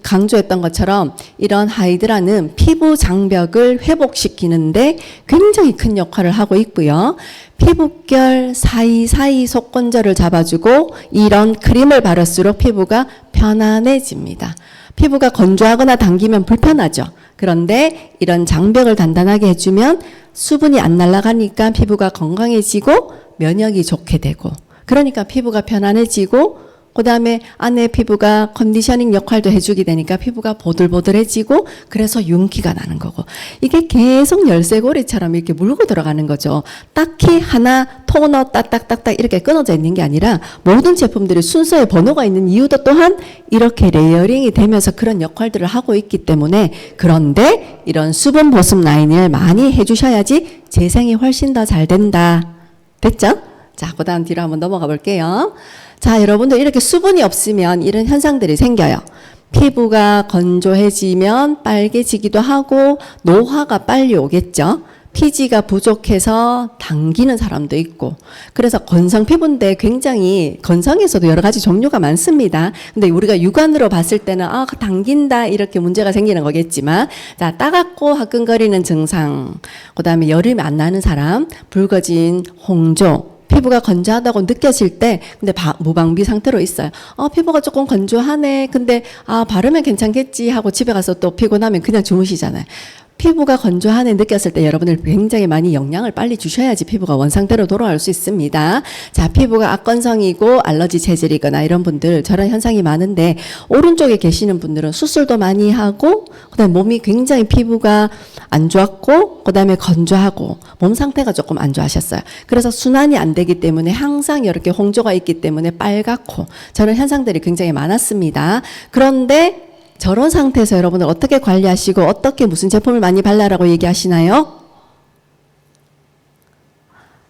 강조했던 것처럼 이런 하이드라는 피부 장벽을 회복시키는데 굉장히 큰 역할을 하고 있고요. 피부결 사이사이 속건조를 잡아주고 이런 크림을 바를수록 피부가 편안해집니다. 피부가 건조하거나 당기면 불편하죠. 그런데 이런 장벽을 단단하게 해주면 수분이 안 날아가니까 피부가 건강해지고 면역이 좋게 되고, 그러니까 피부가 편안해지고, 그 다음에 안에 피부가 컨디셔닝 역할도 해주게 되니까 피부가 보들보들해지고, 그래서 윤기가 나는 거고, 이게 계속 열쇠고리처럼 이렇게 물고 들어가는 거죠. 딱히 하나 토너 딱딱딱딱 이렇게 끊어져 있는 게 아니라 모든 제품들이 순서에 번호가 있는 이유도 또한 이렇게 레이어링이 되면서 그런 역할들을 하고 있기 때문에, 그런데 이런 수분 보습 라인을 많이 해주셔야지 재생이 훨씬 더 잘 된다. 됐죠? 자, 그 다음 뒤로 한번 넘어가 볼게요. 자, 여러분들 이렇게 수분이 없으면 이런 현상들이 생겨요. 피부가 건조해지면 빨개지기도 하고 노화가 빨리 오겠죠. 피지가 부족해서 당기는 사람도 있고, 그래서 건성 피부인데 굉장히 건성에서도 여러 가지 종류가 많습니다. 근데 우리가 육안으로 봤을 때는 당긴다 이렇게 문제가 생기는 거겠지만, 자, 따갑고 화끈거리는 증상, 그 다음에 여름이 안 나는 사람, 붉어진 홍조, 피부가 건조하다고 느껴질 때 근데 무방비 상태로 있어요. 피부가 조금 건조하네. 근데 바르면 괜찮겠지 하고 집에 가서 또 피곤하면 그냥 주무시잖아요. 피부가 건조하네 느꼈을 때 여러분들 굉장히 많이 영양을 빨리 주셔야지 피부가 원상태로 돌아올 수 있습니다. 자, 피부가 악건성이고 알러지 체질이거나 이런 분들, 저런 현상이 많은데 오른쪽에 계시는 분들은 수술도 많이 하고, 그다음에 몸이 굉장히 피부가 안 좋았고, 그다음에 건조하고 몸 상태가 조금 안 좋아하셨어요. 그래서 순환이 안 되기 때문에 항상 이렇게 홍조가 있기 때문에 빨갛고 저런 현상들이 굉장히 많았습니다. 그런데 저런 상태에서 여러분들 어떻게 관리하시고 어떻게 무슨 제품을 많이 발라라고 얘기하시나요?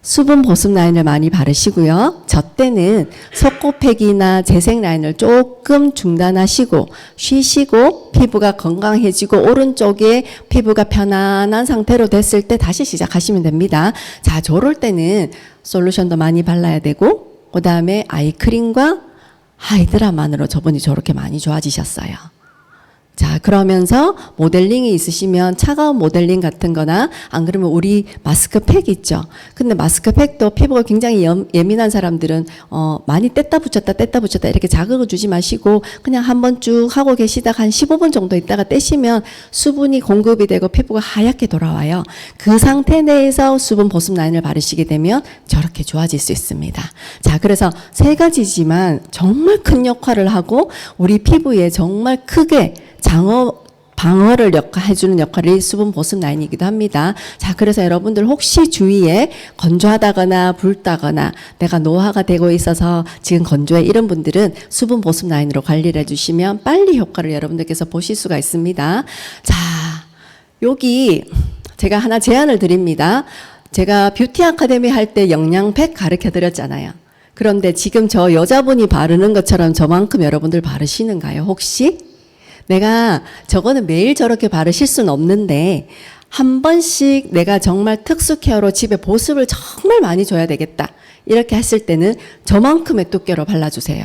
수분 보습 라인을 많이 바르시고요. 저 때는 속고팩이나 재생 라인을 조금 중단하시고 쉬시고 피부가 건강해지고 오른쪽에 피부가 편안한 상태로 됐을 때 다시 시작하시면 됩니다. 자, 저럴 때는 솔루션도 많이 발라야 되고, 그 다음에 아이크림과 하이드라만으로 저분이 저렇게 많이 좋아지셨어요. 자, 그러면서 모델링이 있으시면 차가운 모델링 같은 거나, 안 그러면 우리 마스크팩 있죠. 근데 마스크팩도 피부가 굉장히 예민한 사람들은 많이 뗐다 붙였다 이렇게 자극을 주지 마시고 그냥 한번 쭉 하고 계시다가 한 15분 정도 있다가 떼시면 수분이 공급이 되고 피부가 하얗게 돌아와요. 그 상태 내에서 수분 보습 라인을 바르시게 되면 저렇게 좋아질 수 있습니다. 자, 그래서 세 가지지만 정말 큰 역할을 하고 우리 피부에 정말 크게 방어를 해주는 역할이 수분 보습 라인이기도 합니다. 자, 그래서 여러분들 혹시 주위에 건조하다거나 붉다거나 내가 노화가 되고 있어서 지금 건조해 이런 분들은 수분 보습 라인으로 관리를 해주시면 빨리 효과를 여러분들께서 보실 수가 있습니다. 자, 여기 제가 하나 제안을 드립니다. 제가 뷰티 아카데미 할 때 영양팩 가르쳐 드렸잖아요. 그런데 지금 저 여자분이 바르는 것처럼 저만큼 여러분들 바르시는가요, 혹시? 내가 저거는 매일 저렇게 바르실 수는 없는데 한 번씩 내가 정말 특수 케어로 집에 보습을 정말 많이 줘야 되겠다 이렇게 했을 때는 저만큼의 두께로 발라주세요.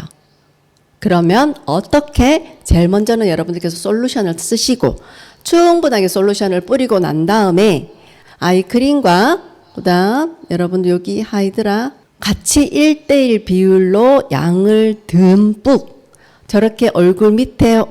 그러면 어떻게? 제일 먼저는 여러분들께서 솔루션을 쓰시고 충분하게 솔루션을 뿌리고 난 다음에 아이크림과 그다음 여러분들 여기 하이드라 같이 1:1 비율로 양을 듬뿍 저렇게 얼굴 밑에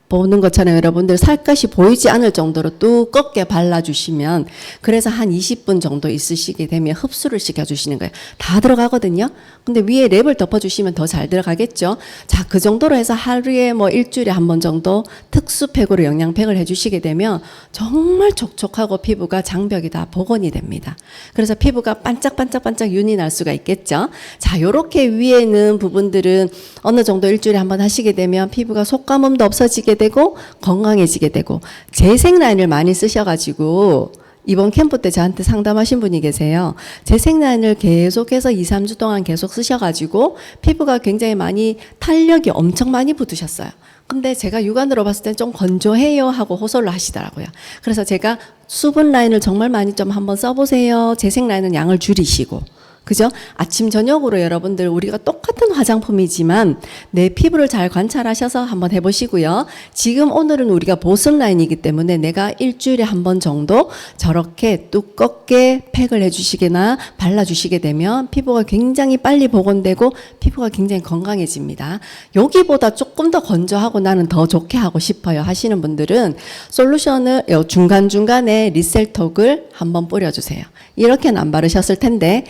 보는 것처럼 여러분들 살갗이 보이지 않을 정도로 두껍게 발라주시면, 그래서 한 20분 정도 있으시게 되면 흡수를 시켜주시는 거예요. 다 들어가거든요. 근데 위에 랩을 덮어주시면 더 잘 들어가겠죠. 자, 그 정도로 해서 하루에 뭐 일주일에 한 번 정도 특수팩으로 영양팩을 해주시게 되면 정말 촉촉하고 피부가 장벽이 다 복원이 됩니다. 그래서 피부가 반짝반짝반짝 윤이 날 수가 있겠죠. 자, 요렇게 위에 있는 부분들은 어느 정도 일주일에 한 번 하시게 되면 피부가 속감음도 없어지게 되고 건강해지게 되고, 재생 라인을 많이 쓰셔가지고 이번 캠프 때 저한테 상담하신 분이 계세요. 재생 라인을 계속해서 2, 3주 동안 계속 쓰셔가지고 피부가 굉장히 많이 탄력이 엄청 많이 붙으셨어요. 근데 제가 육안으로 봤을 때 좀 건조해요 하고 호소를 하시더라고요. 그래서 제가 수분 라인을 정말 많이 좀 한번 써보세요. 재생 라인은 양을 줄이시고, 그죠? 아침 저녁으로 여러분들 우리가 똑같은 화장품이지만 내 피부를 잘 관찰하셔서 한번 해보시고요. 지금 오늘은 우리가 보습 라인이기 때문에 내가 일주일에 한 번 정도 저렇게 두껍게 팩을 해주시거나 발라주시게 되면 피부가 굉장히 빨리 복원되고 피부가 굉장히 건강해집니다. 여기보다 조금 더 건조하고 나는 더 좋게 하고 싶어요 하시는 분들은 솔루션을 중간중간에 리셀톡을 한번 뿌려주세요. 이렇게는 안 바르셨을 텐데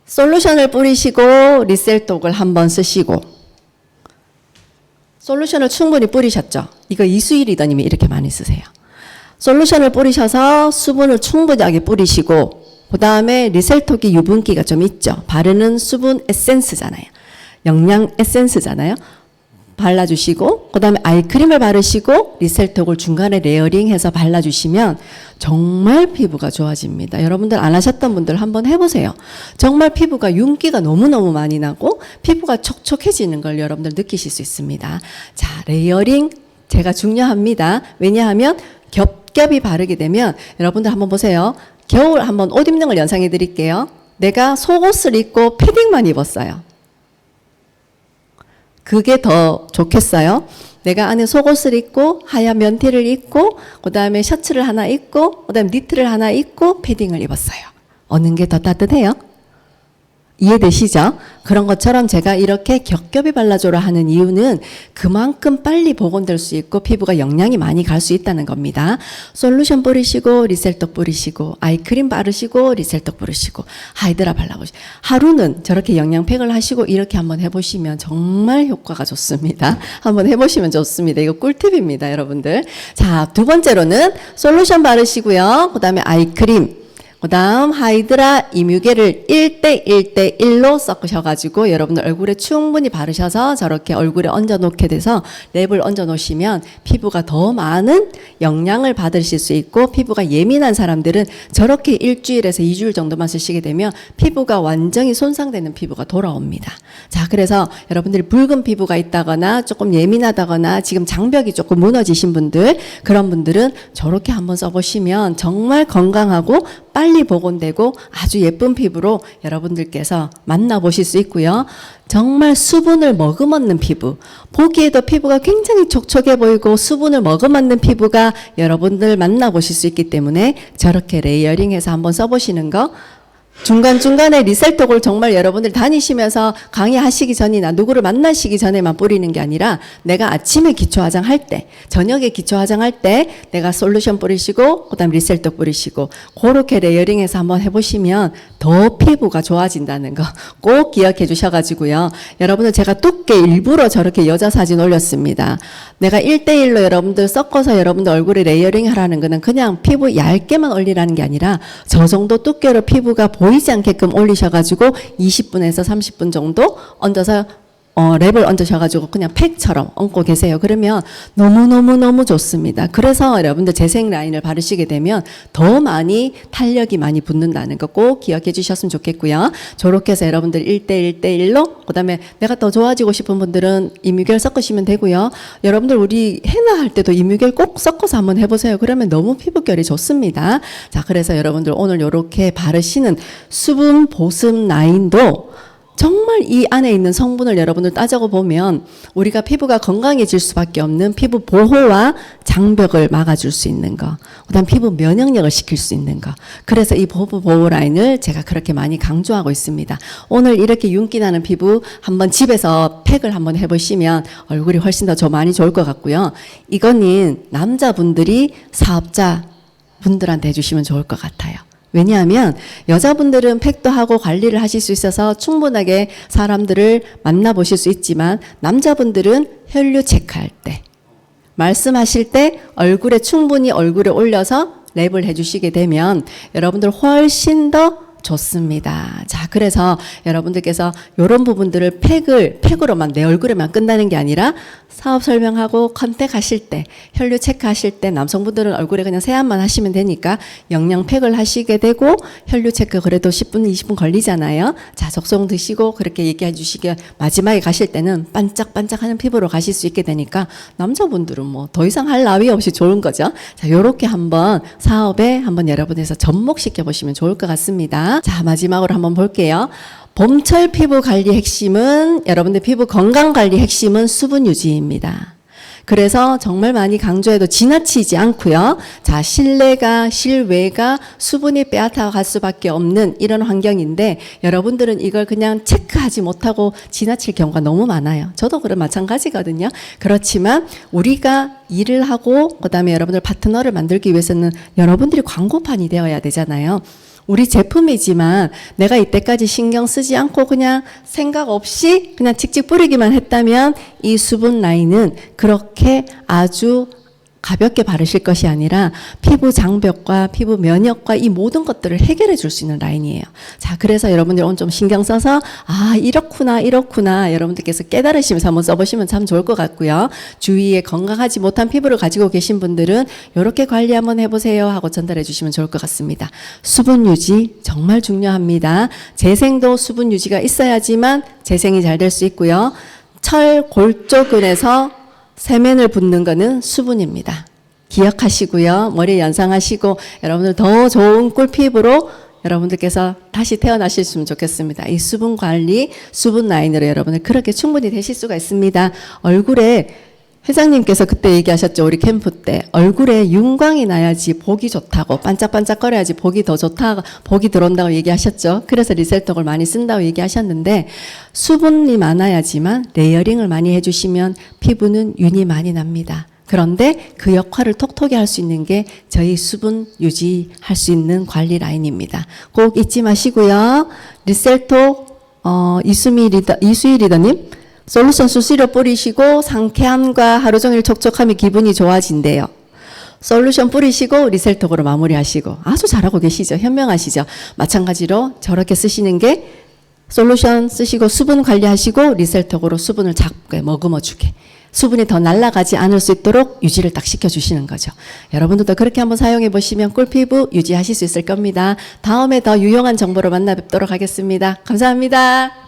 솔루션을 뿌리시고 리셀톡을 한번 쓰시고, 솔루션을 충분히 뿌리셨죠? 이거 이수일이더님이 이렇게 많이 쓰세요. 솔루션을 뿌리셔서 수분을 충분하게 뿌리시고, 그 다음에 리셀톡이 유분기가 좀 있죠. 바르는 수분 에센스잖아요. 영양 에센스잖아요. 발라주시고, 그 다음에 아이크림을 바르시고 리셀톡을 중간에 레이어링해서 발라주시면 정말 피부가 좋아집니다. 여러분들 안 하셨던 분들 한번 해보세요. 정말 피부가 윤기가 너무너무 많이 나고 피부가 촉촉해지는 걸 여러분들 느끼실 수 있습니다. 자, 레이어링 제가 중요합니다. 왜냐하면 겹겹이 바르게 되면, 여러분들 한번 보세요. 겨울 한번 옷 입는 걸 연상해 드릴게요. 내가 속옷을 입고 패딩만 입었어요. 그게 더 좋겠어요? 내가 안에 속옷을 입고 하얀 면티를 입고 그 다음에 셔츠를 하나 입고 그 다음에 니트를 하나 입고 패딩을 입었어요. 어느 게 더 따뜻해요? 이해되시죠? 그런 것처럼 제가 이렇게 겹겹이 발라줘라 하는 이유는 그만큼 빨리 복원될 수 있고 피부가 영양이 많이 갈 수 있다는 겁니다. 솔루션 뿌리시고 리셀톡 뿌리시고 아이크림 바르시고 리셀톡 뿌리시고 하이드라 발라보시고, 하루는 저렇게 영양팩을 하시고 이렇게 한번 해보시면 정말 효과가 좋습니다. 한번 해보시면 좋습니다. 이거 꿀팁입니다, 여러분들. 자, 두 번째로는 솔루션 바르시고요. 그 다음에 아이크림, 그 다음 하이드라 이뮤게를 1대1대1로 섞으셔가지고 여러분들 얼굴에 충분히 바르셔서 저렇게 얼굴에 얹어 놓게 돼서 랩을 얹어 놓으시면 피부가 더 많은 영양을 받으실 수 있고, 피부가 예민한 사람들은 저렇게 일주일에서 2주일 정도만 쓰시게 되면 피부가 완전히 손상되는 피부가 돌아옵니다. 자, 그래서 여러분들이 붉은 피부가 있다거나 조금 예민하다거나 지금 장벽이 조금 무너지신 분들, 그런 분들은 저렇게 한번 써보시면 정말 건강하고 빨리 복원되고 아주 예쁜 피부로 여러분들께서 만나보실 수 있고요. 정말 수분을 머금었는 피부, 보기에도 피부가 굉장히 촉촉해 보이고 수분을 머금었는 피부가 여러분들 만나보실 수 있기 때문에 저렇게 레이어링해서 한번 써보시는 거, 중간중간에 리셀톡을 정말 여러분들 다니시면서 강의하시기 전이나 누구를 만나시기 전에만 뿌리는 게 아니라 내가 아침에 기초 화장할 때, 저녁에 기초 화장할 때 내가 솔루션 뿌리시고 그 다음 리셀톡 뿌리시고 그렇게 레이어링해서 한번 해보시면 더 피부가 좋아진다는 거 꼭 기억해 주셔가지고요. 여러분들 제가 두께 일부러 저렇게 여자 사진 올렸습니다. 내가 1대1로 여러분들 섞어서 여러분들 얼굴에 레이어링 하라는 거는 그냥 피부 얇게만 올리라는 게 아니라 저 정도 두께로 피부가 보이지 않게끔 올리셔가지고 20분에서 30분 정도 얹어서 랩을 얹으셔가지고 그냥 팩처럼 얹고 계세요. 그러면 너무너무너무 좋습니다. 그래서 여러분들 재생 라인을 바르시게 되면 더 많이 탄력이 많이 붙는다는 거 꼭 기억해 주셨으면 좋겠고요. 저렇게 해서 여러분들 1대1대1로, 그 다음에 내가 더 좋아지고 싶은 분들은 이뮤겔 섞으시면 되고요. 여러분들 우리 헤나 할 때도 이뮤겔 꼭 섞어서 한번 해보세요. 그러면 너무 피부결이 좋습니다. 자, 그래서 여러분들 오늘 이렇게 바르시는 수분 보습 라인도 정말 이 안에 있는 성분을 여러분들 따져고 보면 우리가 피부가 건강해질 수밖에 없는 피부 보호와 장벽을 막아줄 수 있는 거, 그다음 피부 면역력을 시킬 수 있는 거. 그래서 이 피부 보호 라인을 제가 그렇게 많이 강조하고 있습니다. 오늘 이렇게 윤기 나는 피부 한번 집에서 팩을 한번 해보시면 얼굴이 훨씬 더 많이 좋을 것 같고요. 이거는 남자분들이 사업자 분들한테 해주시면 좋을 것 같아요. 왜냐하면 여자분들은 팩도 하고 관리를 하실 수 있어서 충분하게 사람들을 만나보실 수 있지만 남자분들은 혈류 체크할 때, 말씀하실 때 얼굴에 충분히 얼굴에 올려서 랩을 해주시게 되면 여러분들 훨씬 더 좋습니다. 자, 그래서 여러분들께서 이런 부분들을 팩으로만 내 얼굴에만 끝나는 게 아니라 사업 설명하고 컨택 하실 때, 혈류 체크하실 때 남성분들은 얼굴에 그냥 세안만 하시면 되니까 영양팩을 하시게 되고 혈류 체크 그래도 10분, 20분 걸리잖아요. 자, 적송 드시고 그렇게 얘기해 주시게 마지막에 가실 때는 반짝반짝하는 피부로 가실 수 있게 되니까 남자분들은 뭐 더 이상 할 나위 없이 좋은 거죠. 자, 요렇게 한번 사업에 한번 여러분에서 접목시켜 보시면 좋을 것 같습니다. 자, 마지막으로 한번 볼게요. 봄철 피부 관리 핵심은, 여러분들 피부 건강 관리 핵심은 수분 유지입니다. 그래서 정말 많이 강조해도 지나치지 않고요. 자, 실내가 실외가 수분이 빼앗아 갈 수밖에 없는 이런 환경인데 여러분들은 이걸 그냥 체크하지 못하고 지나칠 경우가 너무 많아요. 저도 그런 마찬가지거든요. 그렇지만 우리가 일을 하고 그다음에 여러분들 파트너를 만들기 위해서는 여러분들이 광고판이 되어야 되잖아요. 우리 제품이지만 내가 이때까지 신경 쓰지 않고 그냥 생각 없이 그냥 칙칙 뿌리기만 했다면 이 수분 라인은 그렇게 아주 가볍게 바르실 것이 아니라 피부 장벽과 피부 면역과 이 모든 것들을 해결해 줄 수 있는 라인이에요. 자, 그래서 여러분들 오늘 좀 신경 써서 이렇구나 여러분들께서 깨달으시면서 한번 써보시면 참 좋을 것 같고요. 주위에 건강하지 못한 피부를 가지고 계신 분들은 이렇게 관리 한번 해보세요 하고 전달해 주시면 좋을 것 같습니다. 수분 유지 정말 중요합니다. 재생도 수분 유지가 있어야지만 재생이 잘 될 수 있고요. 철 골조근에서 세면을 붓는 거는 수분입니다. 기억하시고요. 머리 연상하시고 여러분들 더 좋은 꿀피부로 여러분들께서 다시 태어나셨으면 좋겠습니다. 이 수분 관리, 수분 라인으로 여러분들 그렇게 충분히 되실 수가 있습니다. 얼굴에 회장님께서 그때 얘기하셨죠. 우리 캠프 때 얼굴에 윤광이 나야지 복이 좋다고, 반짝반짝거려야지 복이 더 좋다, 복이 들어온다고 얘기하셨죠. 그래서 리셀톡을 많이 쓴다고 얘기하셨는데 수분이 많아야지만 레이어링을 많이 해주시면 피부는 윤이 많이 납니다. 그런데 그 역할을 톡톡히 할 수 있는 게 저희 수분 유지할 수 있는 관리 라인입니다. 꼭 잊지 마시고요. 리셀톡 이수희 리더님 솔루션 수시로 뿌리시고 상쾌함과 하루 종일 촉촉함이 기분이 좋아진대요. 솔루션 뿌리시고 리셀톡으로 마무리하시고 아주 잘하고 계시죠. 현명하시죠. 마찬가지로 저렇게 쓰시는 게 솔루션 쓰시고 수분 관리하시고 리셀톡으로 수분을 작게 머금어주게, 수분이 더 날아가지 않을 수 있도록 유지를 딱 시켜주시는 거죠. 여러분들도 그렇게 한번 사용해 보시면 꿀피부 유지하실 수 있을 겁니다. 다음에 더 유용한 정보로 만나 뵙도록 하겠습니다. 감사합니다.